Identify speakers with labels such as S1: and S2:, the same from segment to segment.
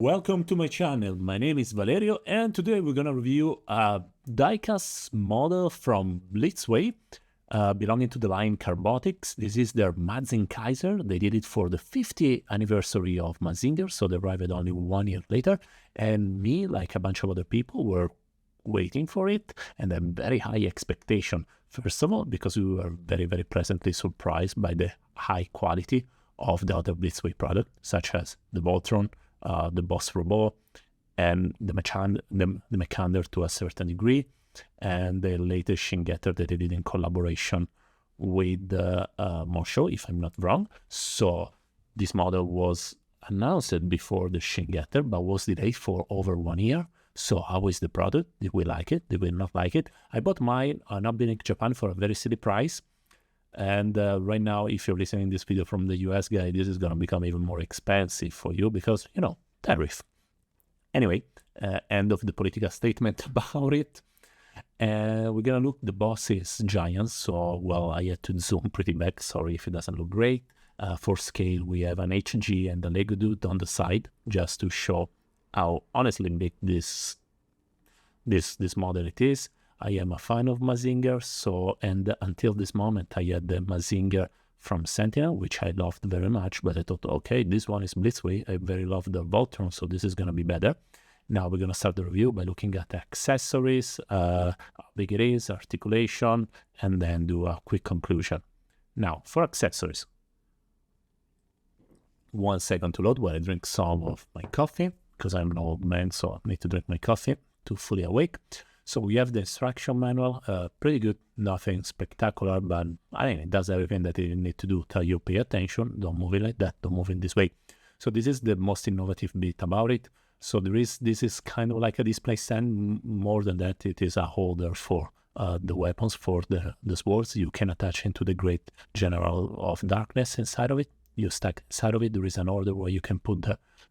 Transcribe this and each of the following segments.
S1: Welcome to my channel. My name is Valerio, and today we're gonna review a diecast model from Blitzway, belonging to the line Carbotics. This is their Mazinkaiser. They did it for the 50th anniversary of Mazinger, so they arrived only 1 year later. And me, like a bunch of other people, were waiting for it, and a very high expectation. First of all, because we were very, very pleasantly surprised by the high quality of the other Blitzway product, such as the Voltron, the Boss Robot, and the Mechander to a certain degree, and the latest Shin Getter that they did in collaboration with Mosho, if I'm not wrong. So this model was announced before the Shin Getter, but was delayed for over 1 year. So how is the product? Did we like it? Did we not like it? I bought mine not being in Japan for a very silly price. And right now, if you're listening to this video from the US, guy, this is going to become even more expensive for you because, tariff. Anyway, end of the political statement about it. We're going to look, the boss is giant, so, well, I had to zoom pretty back. Sorry if it doesn't look great. For scale, we have an HG and a Lego dude on the side, just to show how honestly big this model it is. I am a fan of Mazinger, and until this moment I had the Mazinger from Sentinel, which I loved very much, but I thought, okay, this one is Blitzway. I very love the Voltron, so this is going to be better. Now we're going to start the review by looking at the accessories, how big it is, articulation, and then do a quick conclusion. Now, for accessories, 1 second to load while I drink some of my coffee, because I'm an old man, so I need to drink my coffee to fully awake. So we have the instruction manual, pretty good, nothing spectacular, but I think it does everything that you need to do. Tell you pay attention, don't move it like that, don't move it this way. So this is the most innovative bit about it. So this is kind of like a display stand. More than that, it is a holder for the weapons, for the swords. You can attach into the Great General of Darkness inside of it. You stack inside of it, there is an order where you can put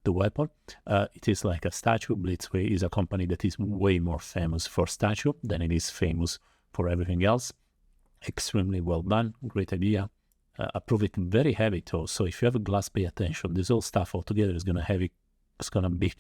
S1: the weapon. It is like a statue. Blitzway is a company that is way more famous for statue than it is famous for everything else. Extremely well done, great idea. I prove it very heavy too, so if you have a glass, pay attention. This whole stuff altogether is gonna be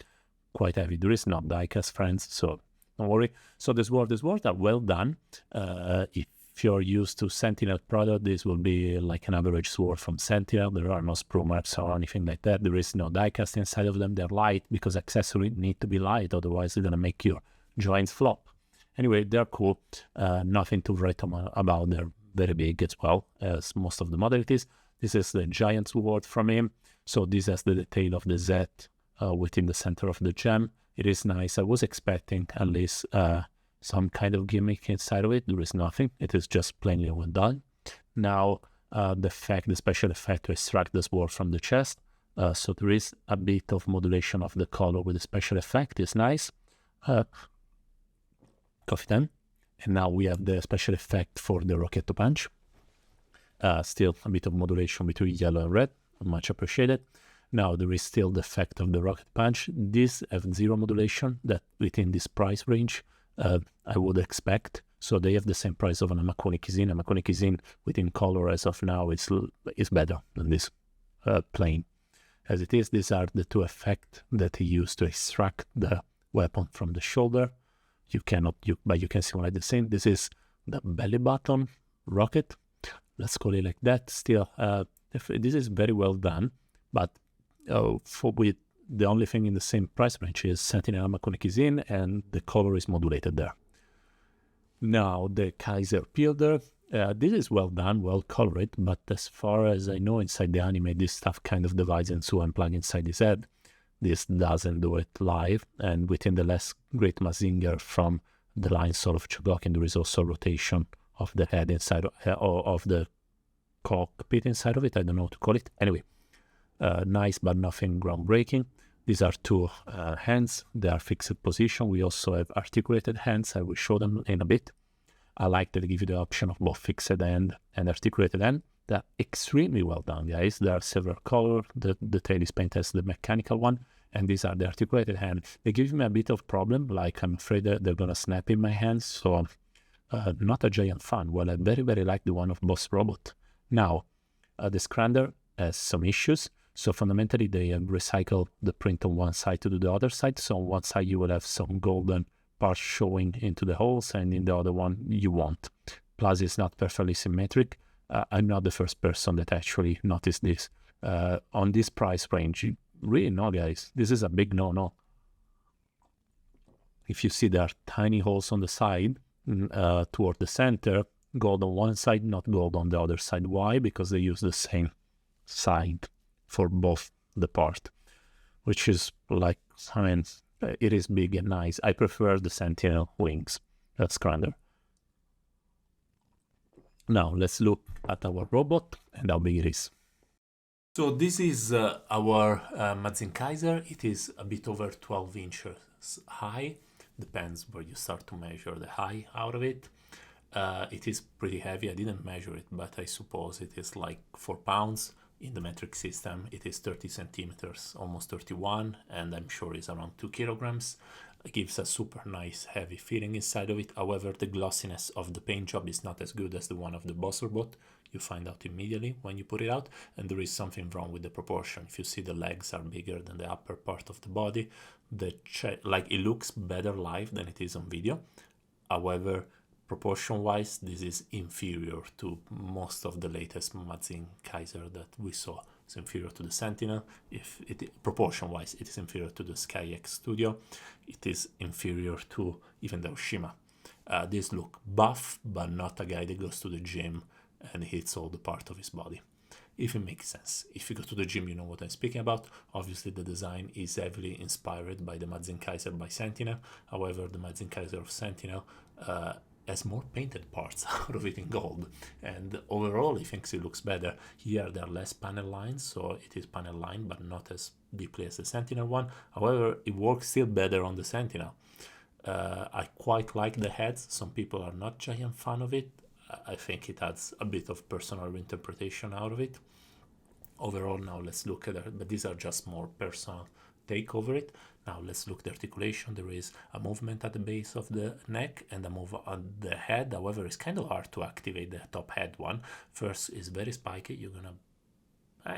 S1: quite heavy. There is no diecast, friends, so don't worry. So the swords are well done. If you're used to Sentinel product, this will be like an average sword from Sentinel. There are no sprue marks or anything like that. There is no diecast inside of them. They're light because accessories need to be light, otherwise they're gonna make your joints flop. Anyway, they're cool. Nothing to write about. They're very big as well as most of the modalities. This is the giant sword from him. So this has the detail of the Z within the center of the gem. It is nice. I was expecting at least some kind of gimmick inside of it. There is nothing. It is just plainly well done. Now, the special effect to extract the sword from the chest. So there is a bit of modulation of the color with the special effect. It's nice. Coffee time. And now we have the special effect for the Rocket Punch. Still a bit of modulation between yellow and red. Much appreciated. Now there is still the effect of the Rocket Punch. These have zero modulation, that within this price range I would expect. So they have the same price of an Amakuni Kizin. Amakuni Kizin within color as of now is better than this plain. As it is, these are the two effects that he used to extract the weapon from the shoulder. But you can simulate the same. This is the belly button rocket. Let's call it like that. Still, this is very well done, but with the only thing in the same price range is Sentinel Amakuni Kizin, and the color is modulated there. Now the Kaiser Pilder. This is well done, well colored, but as far as I know, inside the anime, this stuff kind of divides into and plug inside his head. This doesn't do it live, and within the less great Mazinger from the line Soul of Chogokin, there is also rotation of the head inside of the cockpit inside of it. I don't know what to call it. Anyway, nice, but nothing groundbreaking. These are two hands. They are fixed position. We also have articulated hands. I will show them in a bit. I like that they give you the option of both fixed hand and articulated hand. They're extremely well done, guys. There are several colors. The tail is painted as the mechanical one, and these are the articulated hand. They give me a bit of problem, like I'm afraid that they're going to snap in my hands, so not a giant fan. Well, I very, very like the one of Boss Robot. Now, the Scrander has some issues. So fundamentally, they have recycled the print on one side to the other side. So on one side, you will have some golden parts showing into the holes, and in the other one, you won't. Plus, it's not perfectly symmetric. I'm not the first person that actually noticed this. On this price range, really no, guys. This is a big no-no. If you see there are tiny holes on the side toward the center, gold on one side, not gold on the other side. Why? Because they use the same side for both the part, which is like, I mean, it is big and nice. I prefer the Sentinel wings. That's grander. Now let's look at our robot and how big it is. So this is our Mazinkaiser. It is a bit over 12 inches high. Depends where you start to measure the height out of it. It is pretty heavy. I didn't measure it, but I suppose it is like 4 pounds. In the metric system, it is 30 centimeters, almost 31, and I'm sure it's around 2 kilograms. It gives a super nice heavy feeling inside of it. However, the glossiness of the paint job is not as good as the one of the Boss Robot. You find out immediately when you put it out, and there is something wrong with the proportion. If you see, the legs are bigger than the upper part of the body. Like, it looks better live than it is on video. However, proportion-wise, this is inferior to most of the latest Mazinkaiser that we saw. It's inferior to the Sentinel. If it proportion-wise, it is inferior to the Sky X Studio. It is inferior to even the Oshima. This look buff, but not a guy that goes to the gym and hits all the part of his body. If it makes sense. If you go to the gym, you know what I'm speaking about. Obviously, the design is heavily inspired by the Mazinkaiser by Sentinel. However, the Mazinkaiser of Sentinel has more painted parts out of it in gold, and overall he thinks it looks better. Here there are less panel lines, so it is panel line but not as deeply as the Sentinel one. However, it works still better on the Sentinel. I quite like the heads. Some people are not giant fan of it. I think it adds a bit of personal interpretation out of it. Overall, now let's look at it, but these are just more personal take over it. Now let's look at the articulation. There is a movement at the base of the neck and a move on the head. However, it's kind of hard to activate the top head one. First, is very spiky. You're gonna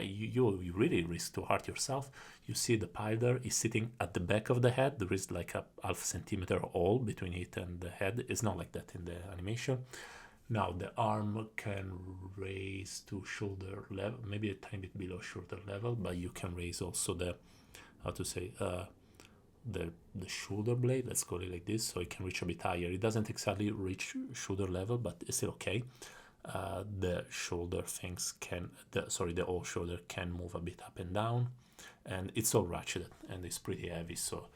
S1: you really risk to hurt yourself. You see the pilder is sitting at the back of the head. There is like a half centimeter hole between it and the head. It's not like that in the animation. Now the arm can raise to shoulder level, maybe a tiny bit below shoulder level, but you can raise also the, how to say, the shoulder blade, let's call it like this, so it can reach a bit higher. It doesn't exactly reach shoulder level, but it's still okay. The shoulder things can, the whole shoulder can move a bit up and down, and it's all ratcheted and it's pretty heavy. So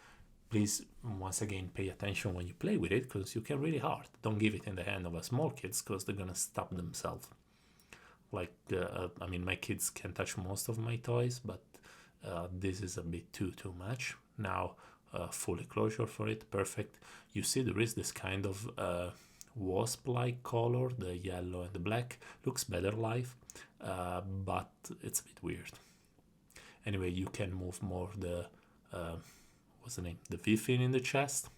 S1: please, once again, pay attention when you play with it, because you can really hurt. Don't give it in the hand of a small kids, because they're gonna stop themselves. Like, I mean, my kids can touch most of my toys, but this is a bit too much. Now, full closure for it, perfect. You see there is this kind of wasp-like color, the yellow and the black. Looks better live, but it's a bit weird. Anyway, you can move more the what's the name? The V-fin in the chest.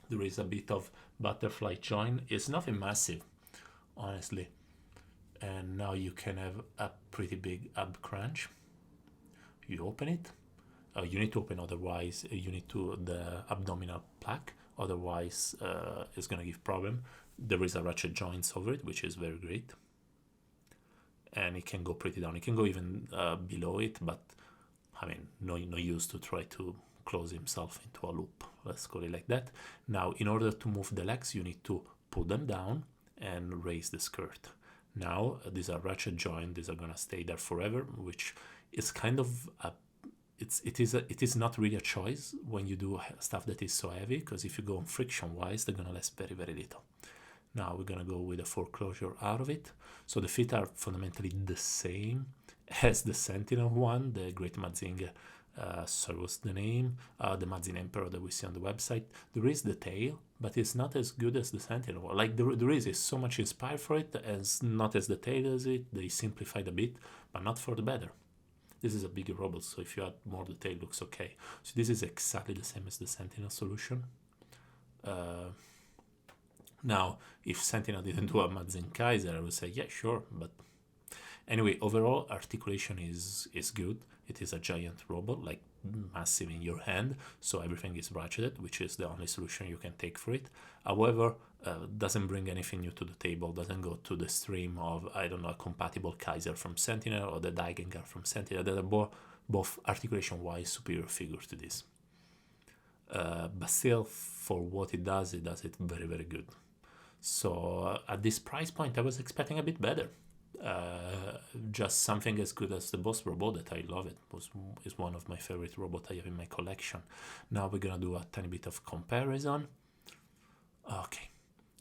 S1: There is a bit of butterfly joint. It's nothing massive, honestly. And now you can have a pretty big ab crunch. You open it. You need to open, otherwise you need to the abdominal plaque. Otherwise, it's gonna give problem. There is a ratchet joints over it, which is very great. And it can go pretty down. It can go even below it, but I mean, no use to try to close himself into a loop, let's call it like that. Now, in order to move the legs, you need to put them down and raise the skirt. Now, these are ratchet joints. These are gonna stay there forever, which is kind of it is not really a choice when you do stuff that is so heavy, because if you go on friction wise, they're gonna last very little. Now we're gonna go with a foreclosure out of it. So the feet are fundamentally the same as the Sentinel one, the Great Mazinger. Sorry, what's the name? The Mazin Emperor that we see on the website. There is the tail, but it's not as good as the Sentinel one. Like there is so much inspired for it, as not as the tail as it. They simplified a bit, but not for the better. This is a bigger robot, so if you add more, the tail looks okay. So this is exactly the same as the Sentinel solution. Now, if Sentinel didn't do a Mazinkaiser, I would say, yeah, sure. But anyway, overall, articulation is good. It is a giant robot, like massive in your hand, so everything is ratcheted, which is the only solution you can take for it. However, doesn't bring anything new to the table, doesn't go to the stream of, I don't know, a compatible Kaiser from Sentinel or the Daigengar from Sentinel that are both articulation-wise superior figures to this. But still, for what it does it very, very good. So at this price point, I was expecting a bit better. Just something as good as the boss robot that I love. It is one of my favorite robots I have in my collection. Now we're gonna do a tiny bit of comparison. Okay,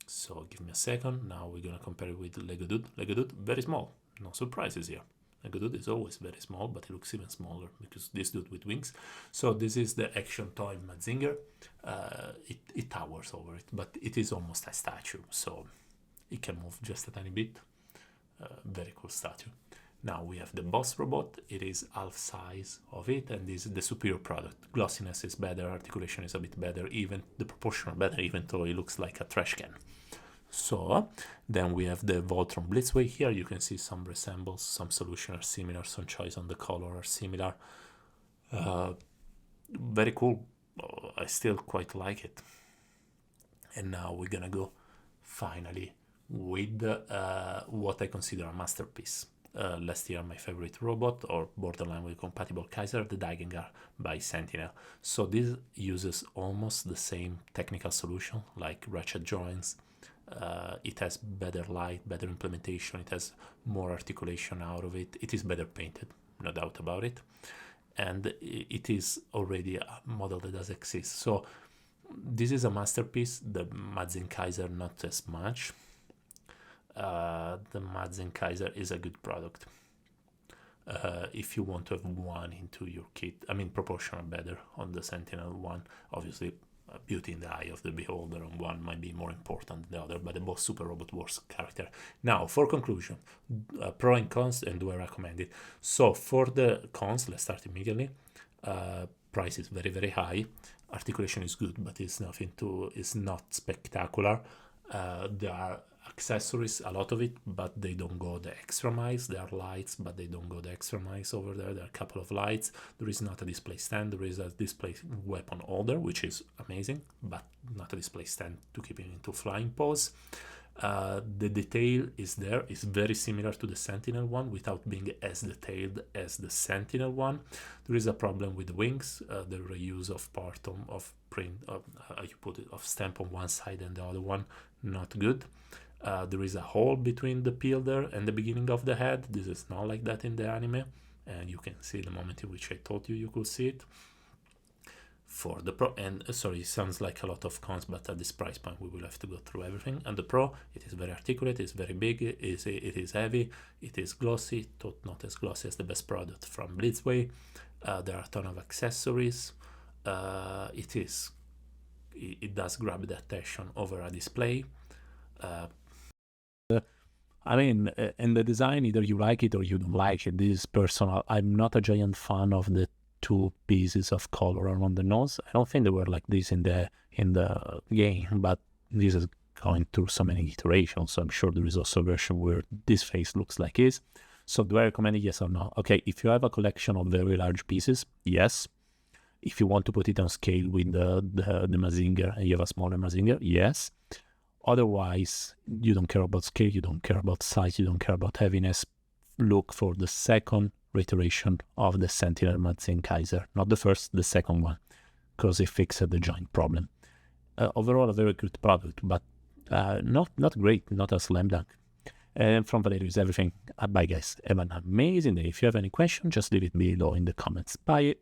S1: so give me a second. Now we're gonna compare it with Lego Dude. Lego Dude, very small, no surprises here. Lego Dude is always very small, but it looks even smaller because this dude with wings. So this is the action toy Mazinger. It towers over it, but it is almost a statue, so it can move just a tiny bit. Very cool statue. Now we have the boss robot. It is half size of it, and this is the superior product. Glossiness is better, articulation is a bit better, even the proportion are better, even though it looks like a trash can. So then we have the Voltron Blitzway. Here you can see some resembles, some solution are similar, some choice on the color are similar. Very cool. I still quite like it. And now we're gonna go finally with what I consider a masterpiece. Last year my favorite robot, or borderline with compatible Kaiser, the Daigengar by Sentinel. So this uses almost the same technical solution, like ratchet joints. It has better light, better implementation, it has more articulation out of it, it is better painted, no doubt about it, and it is already a model that does exist. So this is a masterpiece. The Mazinkaiser not as much. The Mazinkaiser is a good product. If you want to have one into your kit, I mean, proportional better on the Sentinel one, obviously beauty in the eye of the beholder, and one might be more important than the other, but the both Super Robot Wars character. Now, for conclusion, pro and cons, and do I recommend it? So for the cons, let's start immediately. Price is very, very high. Articulation is good, but it's not spectacular. There are accessories, a lot of it, but they don't go the extra miles. There are lights, but they don't go the extra miles over there. There are a couple of lights. There is not a display stand. There is a display weapon holder, which is amazing, but not a display stand to keep it into flying pose. The detail is there. It's very similar to the Sentinel one without being as detailed as the Sentinel one. There is a problem with the wings. The reuse of part of print, you put it, of stamp on one side and the other one, not good. There is a hole between the peel there and the beginning of the head. This is not like that in the anime, and you can see the moment in which I told you could see it. For the pro, and sorry, it sounds like a lot of cons, but at this price point we will have to go through everything. And the pro, it is very articulate, it's very big, it is heavy, it is glossy, not as glossy as the best product from Blitzway. There are a ton of accessories. It does grab the attention over a display. I mean, in the design, either you like it or you don't like it. This is personal. I'm not a giant fan of the two pieces of color around the nose. I don't think they were like this in the game, but this is going through so many iterations, so I'm sure there is also a version where this face looks like this. So do I recommend it? Yes or no? Okay, if you have a collection of very large pieces, yes. If you want to put it on scale with the Mazinger and you have a smaller Mazinger, yes. Otherwise, you don't care about scale, you don't care about size, you don't care about heaviness. Look for the second reiteration of the Sentinel Mazinkaiser, not the first, the second one, because it fixed the joint problem. Overall, a very good product, but not great, not a slam dunk. And from Valerio is everything. Bye guys, have an amazing day. If you have any questions, just leave it below in the comments. Bye.